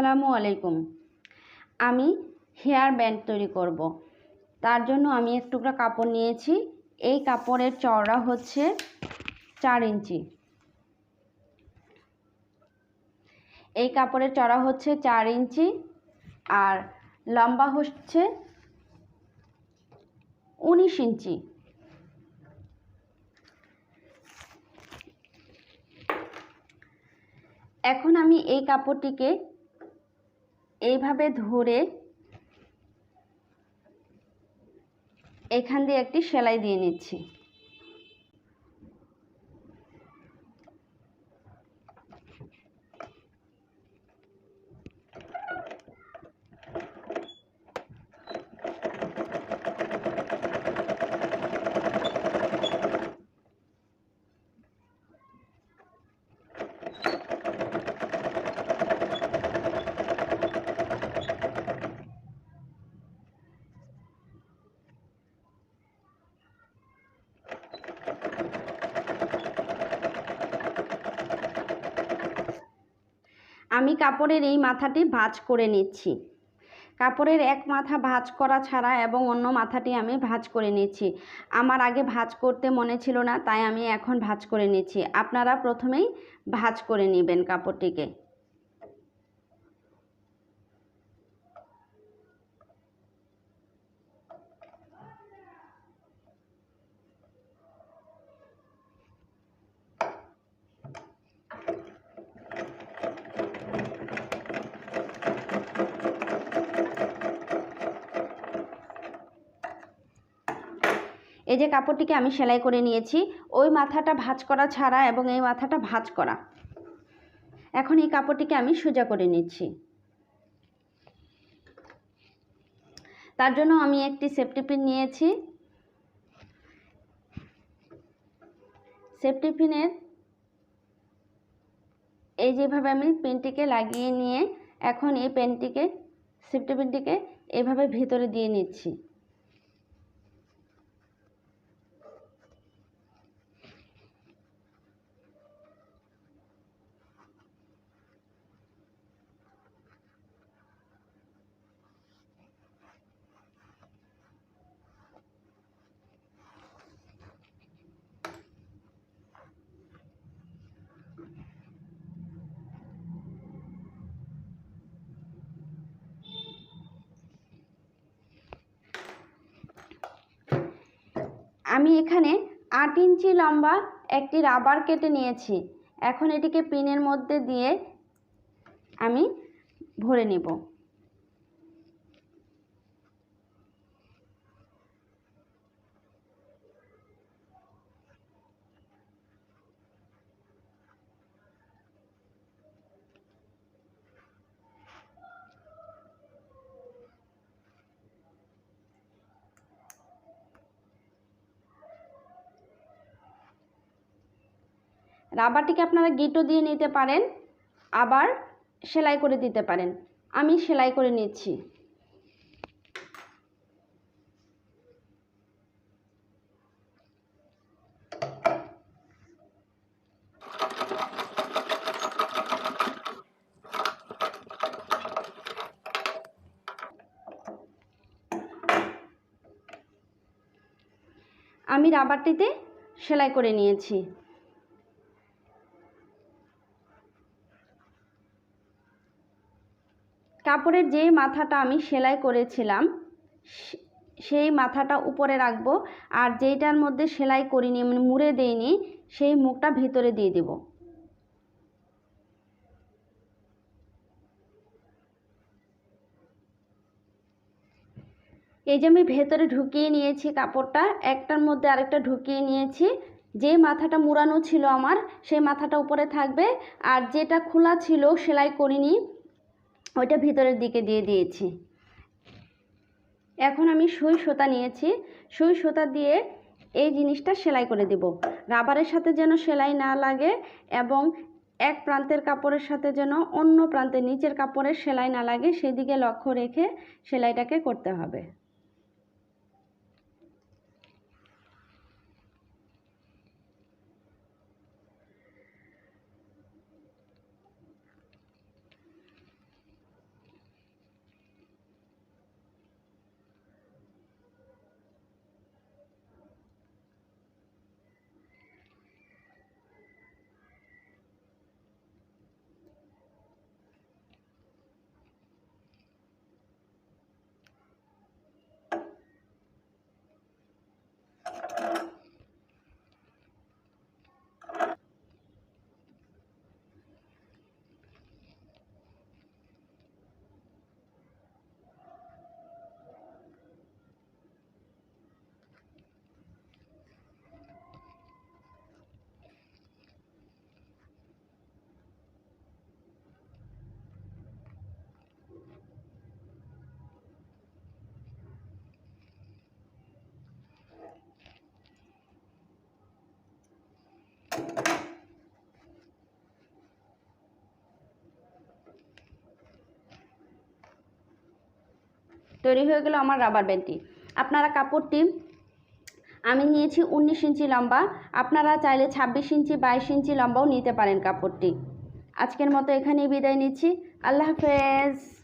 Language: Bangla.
আসসালামু আলাইকুম। আমি হেয়ার ব্যান্ড তৈরি করব। তার জন্য আমি এক টুকরা কাপড় নিয়েছি। এই কাপড়ের চওড়া হচ্ছে 4 ইঞ্চি। এই কাপড়ের চওড়া হচ্ছে 4 ইঞ্চি আর লম্বা হচ্ছে 19 ইঞ্চি। এখন আমি এই কাপড়টিকে এইভাবে ধরে এখান দিয়ে একটি সেলাই দিয়ে নিচ্ছি। আমি কাপড়ের এই মাথাটি ভাঁজ করে নিচ্ছি। কাপড়ের এক মাথা ভাঁজ করা ছাড়া এবং অন্য মাথাটি আমি ভাঁজ করে নিচ্ছি। আমার আগে ভাঁজ করতে মনে ছিল না, তাই আমি এখন ভাঁজ করে নিচ্ছি। আপনারা প্রথমেই ভাঁজ করে নেবেন কাপড়টিকে। এই যে কাপড়টিকে আমি সেলাই করে নিয়েছি, ওই মাথাটা ভাঁজ করা ছাড়া এবং এই মাথাটা ভাঁজ করা। এখন এই কাপড়টিকে আমি সোজা করে নিচ্ছি। তার জন্য আমি একটি সেফটি পিন নিয়েছি। সেফটি পিনের এই যেভাবে আমি পিনটিকে লাগিয়ে নিয়ে এখন এই সেফটি পিনটিকে এইভাবে ভিতরে দিয়ে নিচ্ছি। আমি এখানে 8 ইঞ্চি লম্বা একটি রাবার কেটে নিয়েছি। এখন এটিকে পিনের মধ্যে দিয়ে আমি ভরে নেব। রাবারটিকে আপনারা গিঁটো দিয়ে নিতে পারেন, আবার সেলাই করে দিতে পারেন। আমি সেলাই করে নিচ্ছি। আমি রাবারটিতে সেলাই করে নিয়েছি। কাপড়ের যে মাথাটা আমি সেলাই করেছিলাম সেই মাথাটা উপরে রাখবো, আর যেইটার মধ্যে সেলাই করিনি মানে মুড়ে দেইনি সেই মুখটা ভিতরে দিয়ে দেব। এই যে আমি ভেতরে ঢুকিয়ে নিয়েছি কাপড়টা, একটার মধ্যে আরেকটা ঢুকিয়ে নিয়েছি। যে মাথাটা মুড়ানো ছিল আমার সেই মাথাটা উপরে থাকবে, আর যেটা খোলা ছিল সেলাই করিনি ওইটা ভিতরের দিকে দিয়ে দিয়েছি। এখন আমি সুই সুতা নিয়েছি, সুই সুতা দিয়ে এই জিনিসটা সেলাই করে দেব। রাবারের সাথে যেন সেলাই না লাগে এবং এক প্রান্তের কাপড়ের সাথে যেন অন্য প্রান্তের নিচের কাপড়ের সেলাই না লাগে, সেদিকে লক্ষ্য রেখে সেলাইটাকে করতে হবে। তৈরি হয়ে গেল আমার রাবার ব্যান্ডটি। আপনারা কাপড়টি আমি নিয়েছি 19 ইঞ্চি লম্বা, আপনারা চাইলে 26 ইঞ্চি 22 ইঞ্চি লম্বাও নিতে পারেন কাপড়টি। আজকের মতো এখানেই বিদায় নিচ্ছি। আল্লাহ হাফেজ।